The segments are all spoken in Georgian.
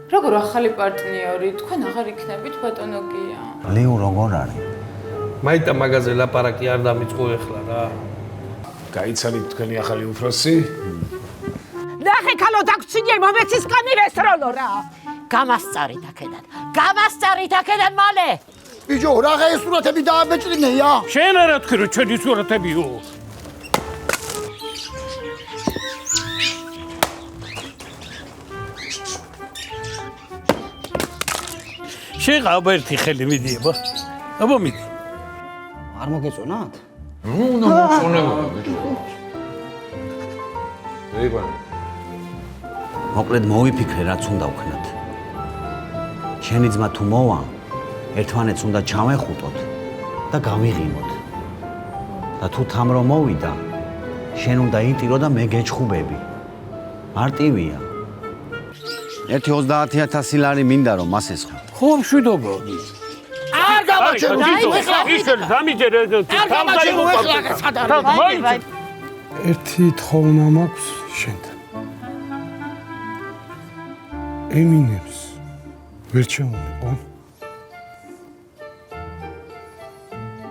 როგორ ახალი პარტნიორი, თქვენ აღარ იქნებით ბატონო გია. ლეო როგორ არის? მაიტა მაგაზე ლაპარაკი არ დამიწყო ეხლა რა. გაიცანით თქვენი ახალი უფროსი? ნახე ქალო დაგწინე მომეცისკანი რესტორანო რა. გამასწარით აქედან მალე. ბიჭო, რაღა ეს სურათები დააბეჭდინეა? შენ არა თქვი რომ ჩვენი სურათებიო. შეღავ ერთი ხელი მიდი აბა. აბა მიდი. არ მოგეწონათ? უნდა მოწონება ბიჭო. ვეიბანი. მოკლედ მოვიფიქრე რაც უნდა ვქნათ. შენი ძმა თუ მოვა, ერთმანეთს უნდა ჩავეხუტოთ და გავიღიმოთ. და თუ თან რომ მოვიდა, შენ უნდა იტირო და მე გეჩხუბები. მარტივია. 1.30,000 ლარი მინდა რომ მას ესხო. ხო მშვიდობა. არ გამაჩენო. ისე დამიჯერ ერთი თხოვნა მაქვს შენთან. ემინემს ვერ ჩაუნეყო?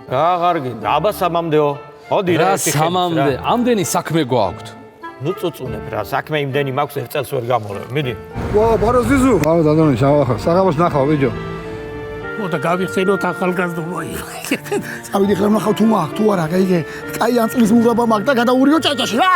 რა ღარგი, აბა სამამდეო. მოდი რა სამამდე, ამდენი საქმე გვაქვთ. ნუ წუწუნებ რა, საქმე იმდენი მაქვს ერთ წელს ვერ გამოლევ. მიდი. ვა, ბაროზიზუ. არა დადონე, ჩავახა. საღამოს ნახავ, ბიჭო. მოდა გავიხსენოთ ახალგაზრდობა. წავიდი ხლა ნახავ თუ მაგ, თუ არა, გაიგე. კაი ან წლის მურაბა მაგ და გადაურიო ჭაჭაში რა.